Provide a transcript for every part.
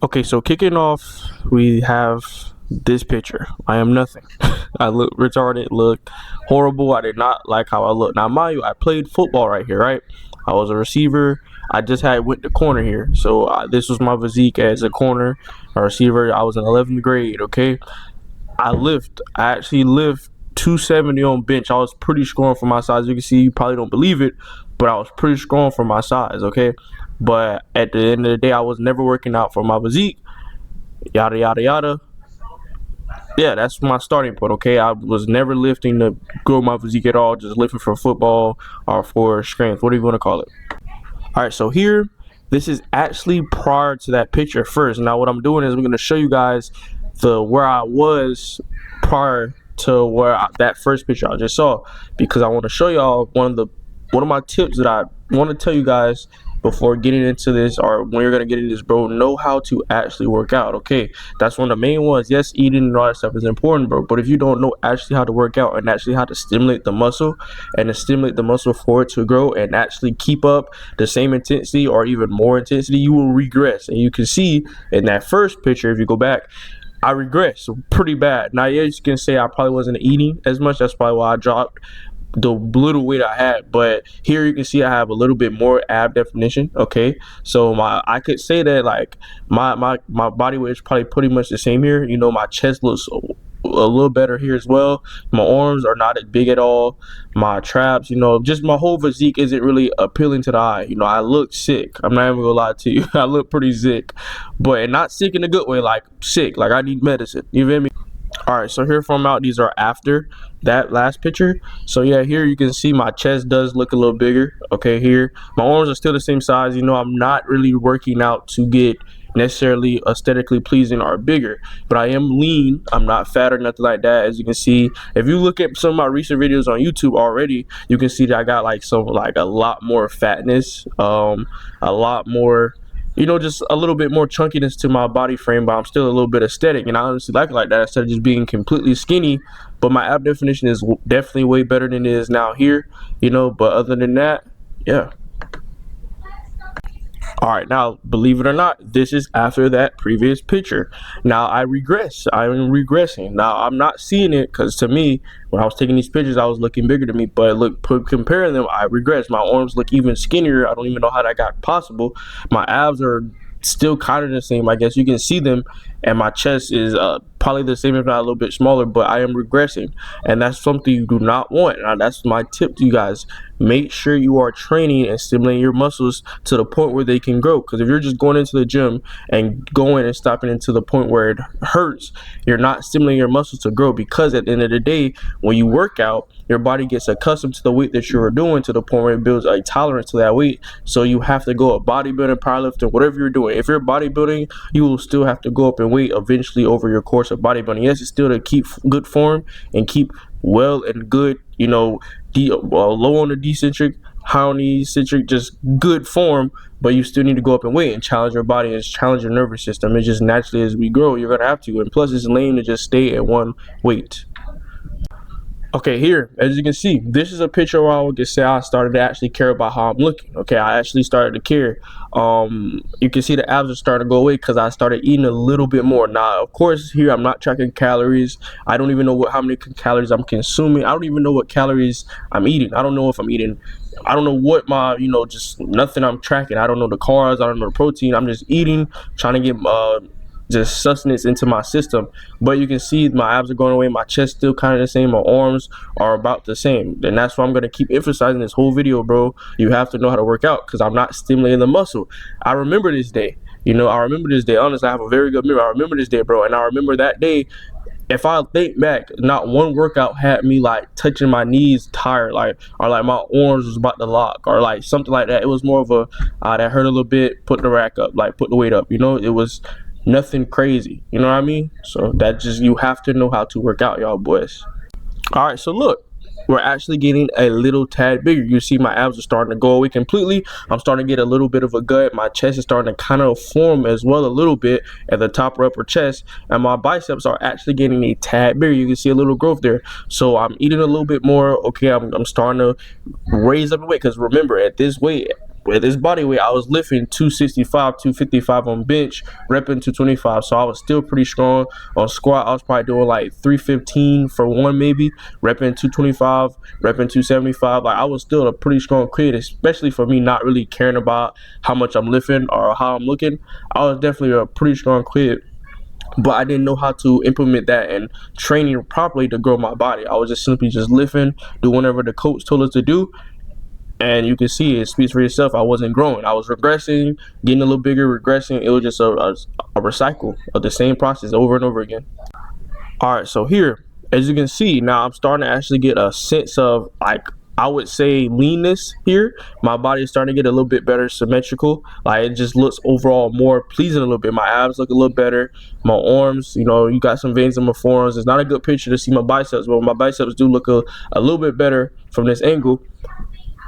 Okay, so kicking off, we have this picture. I am nothing. I look retarded, look horrible. I did not like how I look. Now, mind you, I played football right here, right? I was a receiver. I just had went to corner here, so this was my physique as a corner, a receiver. I was in 11th grade. Okay, I actually lift 270 on bench. I was pretty strong for my size. You can see, you probably don't believe it, but I was pretty strong for my size. Okay, but at the end of the day, I was never working out for my physique. Yada yada yada. Yeah, that's my starting point. Okay, I was never lifting to grow my physique at all. Just lifting for football or for strength, whatever you want to call it. All right, so here, this is actually prior to that picture first. Now, what I'm doing is I'm going to show you guys where I was prior to that first picture I just saw, because I want to show y'all one of my tips that I want to tell you guys before getting into this, or when you're gonna get into this, bro. Know how to actually work out. Okay, that's one of the main ones. Yes, eating and all that stuff is important, bro, but if you don't know actually how to work out and actually how to stimulate the muscle and to stimulate the muscle for it to grow and actually keep up the same intensity or even more intensity, you will regress. And you can see in that first picture, if you go back, I regressed pretty bad. Now, yeah, you can say I probably wasn't eating as much. That's probably why I dropped the little weight I had. But here you can see I have a little bit more ab definition. Okay, so I could say that like my body weight is probably pretty much the same here. You know, my chest looks a little better here as well. My arms are not as big at all. My traps, you know, just my whole physique isn't really appealing to the eye. You know, I look sick. I'm not even gonna lie to you. I look pretty sick, but not sick in a good way, like sick, like I need medicine. You feel me? All right, so here from out, these are after that last picture. So yeah, here you can see my chest does look a little bigger. Okay, here my arms are still the same size. You know, I'm not really working out to get necessarily aesthetically pleasing or bigger, but I am lean. I'm not fat or nothing like that. As you can see, if you look at some of my recent videos on YouTube already, you can see that I got like a lot more fatness, a lot more, you know, just a little bit more chunkiness to my body frame, but I'm still a little bit aesthetic, and I honestly like it like that instead of just being completely skinny. But my ab definition is definitely way better than it is now here, you know. But other than that, yeah. All right, now believe it or not, this is after that previous picture. Now I regress. I am regressing. Now I'm not seeing it because to me, when I was taking these pictures, I was looking bigger than me. But look, comparing them, I regress. My arms look even skinnier. I don't even know how that got possible. My abs are still kind of the same. I guess you can see them, and my chest is probably the same, if not a little bit smaller. But I am regressing, and that's something you do not want. Now, that's my tip to you guys. Make sure you are training and stimulating your muscles to the point where they can grow. Because if you're just going into the gym and going and stopping into the point where it hurts, you're not stimulating your muscles to grow. Because at the end of the day, when you work out, your body gets accustomed to the weight that you're doing to the point where it builds a tolerance to that weight. So you have to go up bodybuilding, powerlifting, whatever you're doing. If you're bodybuilding, you will still have to go up in weight eventually over your course of bodybuilding. Yes, it's still to keep good form and keep well and good, you know, low on the decentric, high on the eccentric, just good form. But you still need to go up in weight and challenge your body and challenge your nervous system. It's just naturally as we grow, you're gonna have to. And plus, it's lame to just stay at one weight. Okay, here, as you can see, this is a picture where I would say I started to actually care about how I'm looking. Okay, I actually started to care. You can see the abs are starting to go away because I started eating a little bit more. Now, of course, here I'm not tracking calories. I don't even know how many calories I'm consuming. I don't even know what calories I'm eating. I don't know if I'm eating. I don't know what my, you know, just nothing I'm tracking. I don't know the carbs. I don't know the protein. I'm just eating, trying to get just sustenance into my system. But you can see my abs are going away, my chest still kind of the same, my arms are about the same. And that's why I'm going to keep emphasizing this whole video, bro. You have to know how to work out because I'm not stimulating the muscle. I remember this day. You know, I remember this day. Honestly, I have a very good memory. I remember this day, bro. And I remember that day. If I think back, not one workout had me like touching my knees tired, like, or like my arms was about to lock, or like something like that. It was more of a that hurt a little bit, put the rack up, like put the weight up, you know. It was nothing crazy, you know what I mean? So that just, you have to know how to work out, y'all boys. All right, so look, we're actually getting a little tad bigger. You see my abs are starting to go away completely. I'm starting to get a little bit of a gut. My chest is starting to kind of form as well a little bit at the top or upper chest, and my biceps are actually getting a tad bigger. You can see a little growth there. So I'm eating a little bit more. Okay, I'm starting to raise up the weight, because remember, at this weight, with this body weight, I was lifting 265, 255 on bench, repping 225. So I was still pretty strong. On squat, I was probably doing like 315 for one, maybe, repping 225, repping 275. Like I was still a pretty strong kid, especially for me not really caring about how much I'm lifting or how I'm looking. I was definitely a pretty strong kid, but I didn't know how to implement that and training properly to grow my body. I was just simply just lifting, do whatever the coach told us to do, and you can see it speaks for yourself. I wasn't growing. I was regressing, getting a little bigger, regressing. It was just a recycle of the same process over and over again. All right, so here, as you can see, now I'm starting to actually get a sense of, like, I would say leanness here. My body is starting to get a little bit better symmetrical. Like it just looks overall more pleasing a little bit. My abs look a little better. My arms, you know, you got some veins in my forearms. It's not a good picture to see my biceps, but my biceps do look a little bit better from this angle.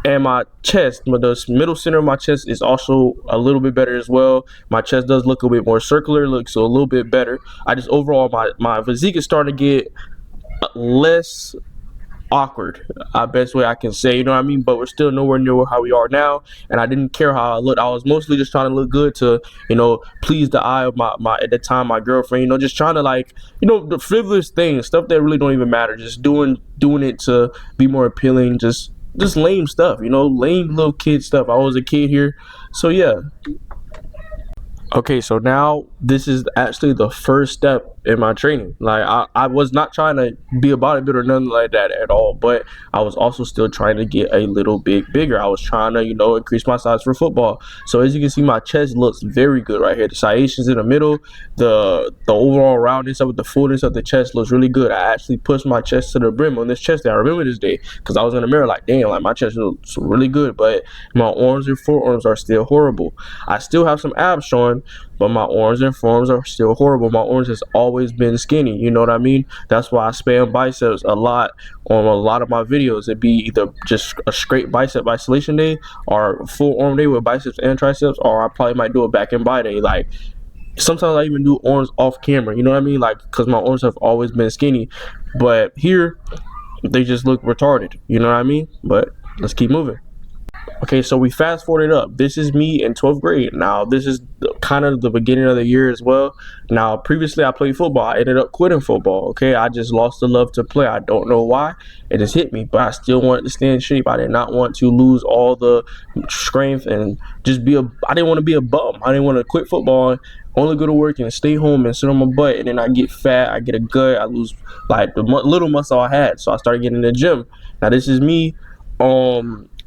And my chest, the middle center of my chest is also a little bit better as well. My chest does look a bit more circular, looks a little bit better. I just overall, my physique is starting to get less awkward, best way I can say, you know what I mean? But we're still nowhere near how we are now, and I didn't care how I looked. I was mostly just trying to look good to, you know, please the eye of my at the time, my girlfriend, you know, just trying to, like, you know, the frivolous things, stuff that really don't even matter, just doing it to be more appealing, just lame stuff, you know, lame little kid stuff. I was a kid here, so yeah. Okay, so now this is actually the first step in my training. Like I was not trying to be a bodybuilder or nothing like that at all, but I was also still trying to get a little bit bigger. I was trying to, you know, increase my size for football. So as you can see, my chest looks very good right here. The striations in the middle, the overall roundness of it, the fullness of the chest looks really good. I actually pushed my chest to the brim on this chest day. I remember this day because I was in the mirror like, damn, like my chest looks really good, but my arms and forearms are still horrible. I still have some abs showing, but my arms and forearms are still horrible. My arms has always been skinny, you know what I mean? That's why I spam biceps a lot on a lot of my videos. It'd be either just a straight bicep isolation day or full arm day with biceps and triceps, or I probably might do a back and bi day. Like sometimes I even do arms off camera, you know what I mean? Like, because my arms have always been skinny, but here they just look retarded, you know what I mean? But let's keep moving. Okay, so we fast forwarded up. This is me in 12th grade. Now, this is kind of the beginning of the year as well. Now, previously I played football. I ended up quitting football, okay? I just lost the love to play. I don't know why. It just hit me, but I still wanted to stay in shape. I did not want to lose all the strength and just I didn't want to be a bum. I didn't want to quit football and only go to work and stay home and sit on my butt, and then I get fat, I get a gut, I lose like the little muscle I had. So I started getting in the gym. Now, this is me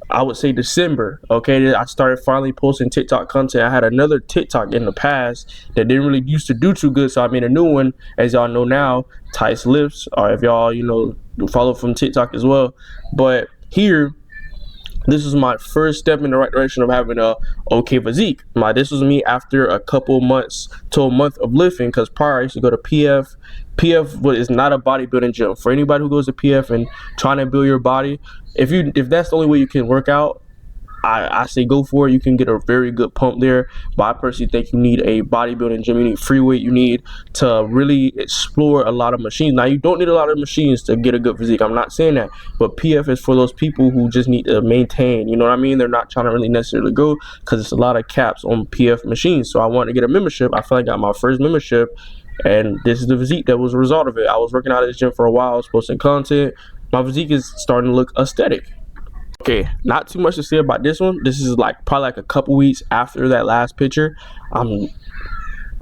I would say December, okay? I started finally posting TikTok content. I had another TikTok in the past that didn't really used to do too good, so I made a new one, as y'all know now, Tice Lips, or if y'all, you know, follow from TikTok as well. But here, this was my first step in the right direction of having a okay physique. This was me after a couple months to a month of lifting, because prior I used to go to PF. PF is not a bodybuilding gym. For anybody who goes to PF and trying to build your body, if that's the only way you can work out, I say go for it. You can get a very good pump there, but I personally think you need a bodybuilding gym. You need free weight. You need to really explore a lot of machines. Now, you don't need a lot of machines to get a good physique. I'm not saying that, but PF is for those people who just need to maintain. You know what I mean? They're not trying to really necessarily go, because it's a lot of caps on PF machines. So I wanted to get a membership. I feel like I got my first membership, and this is the physique that was a result of it. I was working out at this gym for a while. I was posting content. My physique is starting to look aesthetic. Okay, not too much to say about this one. This is like probably like a couple weeks after that last picture. I'm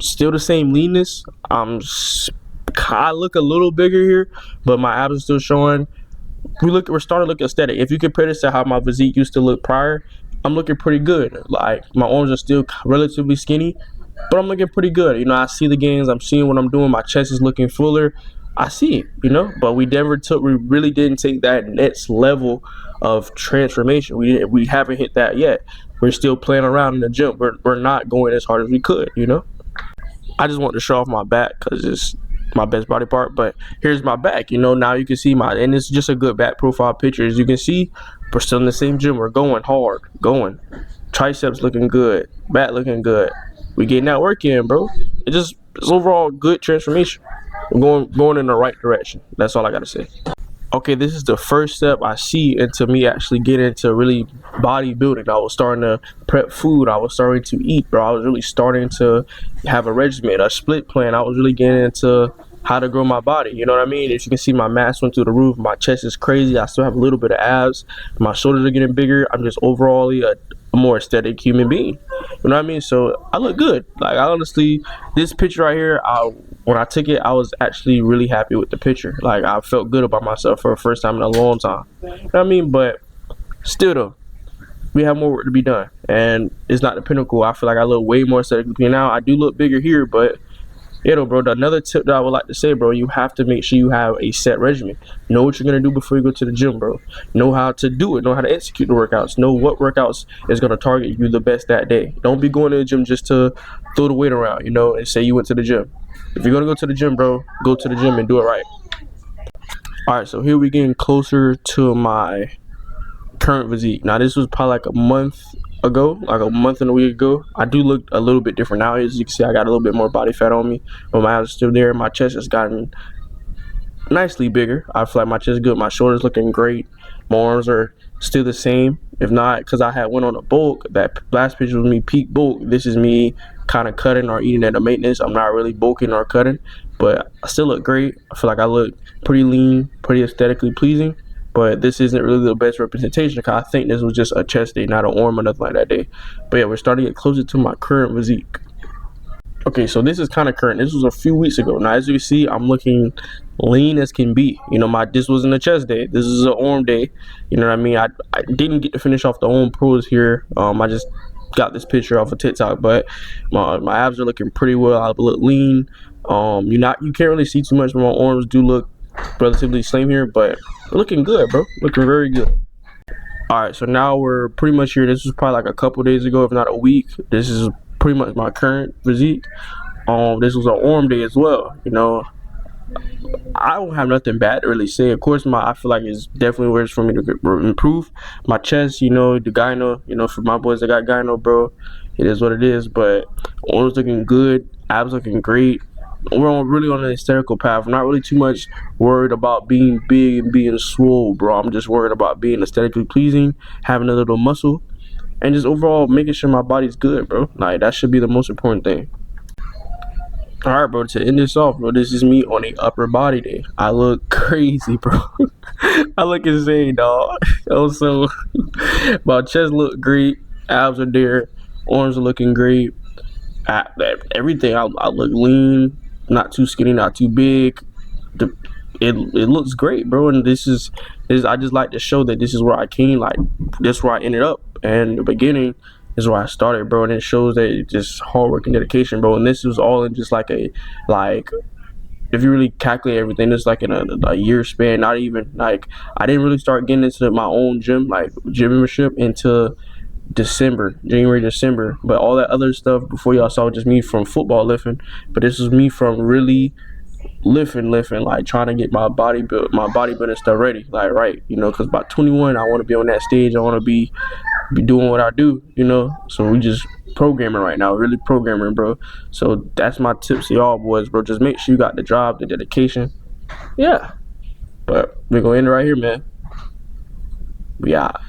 still the same leanness. I look a little bigger here, but my abs are still showing. We're starting to look aesthetic. If you compare this to how my physique used to look prior, I'm looking pretty good. Like my arms are still relatively skinny, but I'm looking pretty good. You know, I see the gains. I'm seeing what I'm doing. My chest is looking fuller. I see it, you know, but we really didn't take that next level of transformation. We haven't hit that yet. We're still playing around in the gym. We're not going as hard as we could, you know. I just want to show off my back because it's my best body part, but here's my back, you know. Now you can see and it's just a good back profile picture. As you can see, we're still in the same gym. We're going hard, triceps looking good, back looking good. We getting that work in, bro. It's overall good transformation. We're going in the right direction. That's all I gotta say. okay, this is the first step I see into me actually getting into really bodybuilding. I was starting to prep food. I was starting to eat, bro. I was really starting to have a regimen, a split plan. I was really getting into how to grow my body. You know what I mean? As you can see, my mass went through the roof. My chest is crazy. I still have a little bit of abs. My shoulders are getting bigger. I'm just overall a more aesthetic human being. You know what I mean? So I look good. Like, I honestly, this picture right here, when I took it, I was actually really happy with the picture. Like, I felt good about myself for the first time in a long time. You know what I mean? But still though, we have more work to be done. And it's not the pinnacle. I feel like I look way more aesthetically now. I do look bigger here, but yeah, though, bro. Another tip that I would like to say, bro, you have to make sure you have a set regimen. Know what you're gonna do before you go to the gym, bro. Know how to do it. Know how to execute the workouts. Know what workouts is gonna target you the best that day. Don't be going to the gym just to throw the weight around, and say you went to the gym. If you're gonna go to the gym, bro, go to the gym and do it right. All right, so here we getting closer to my current physique. Now this was probably like a month ago, like a month and a week ago. I do look a little bit different now. As you can see, I got a little bit more body fat on me, but my abs are still there. My chest has gotten nicely bigger. I feel like my chest is good. My shoulders looking great. My arms are still the same. If not, because I had went on a bulk. That last picture was me peak bulk. This is me kind of cutting or eating at a maintenance. I'm not really bulking or cutting, but I still look great. I feel like I look pretty lean, pretty aesthetically pleasing. But this isn't really the best representation because I think this was just a chest day, not an arm or nothing like that day. But yeah, we're starting to get closer to my current physique. Okay, so this is kind of current. This was a few weeks ago. Now, as you can see, I'm looking lean as can be. This wasn't a chest day. This is an arm day. You know what I mean? I didn't get to finish off the arm pros here. I just got this picture off of TikTok, but my abs are looking pretty well. I look lean. You can't really see too much, but my arms do look relatively slim here, but looking good, bro. Looking very good. All right, so now we're pretty much here. This was probably like a couple days ago, if not a week. This is pretty much my current physique. This was an arm day as well. I don't have nothing bad to really say. Of course, I feel like it's definitely ways for me to improve. My chest, the gyno, for my boys that got gyno, bro, it is what it is. But arms looking good, abs looking great. We're really on an hysterical path. I'm not really too much worried about being big and being swole, bro. I'm just worried about being aesthetically pleasing, having a little muscle, and just overall making sure my body's good, bro. Like, that should be the most important thing. All right, bro, to end this off, bro, this is me on a upper body day. I look crazy, bro. I look insane, dog. Also, my chest look great. Abs are there. Arms are looking great. Everything, I look lean, not too skinny, not too big. It looks great, bro. And this is I just like to show that this is where I came, like this is where I ended up. And the beginning is where I started, bro. And it shows that it's just hard work and dedication, bro. And this was all in just like if you really calculate everything, it's like in a year span. Not even like I didn't really start getting into my own gym, like gym membership, until January, December. But all that other stuff before y'all saw just me from football lifting. But this was me from really lifting, like trying to get my bodybuilding stuff ready, like right, because by 21 I want to be on that stage. I want to be doing what I do, so we just programming right now, really programming, bro. So that's my tips to y'all boys, bro. Just make sure you got the drive, the dedication. Yeah, but we're gonna end it right here, man. We out.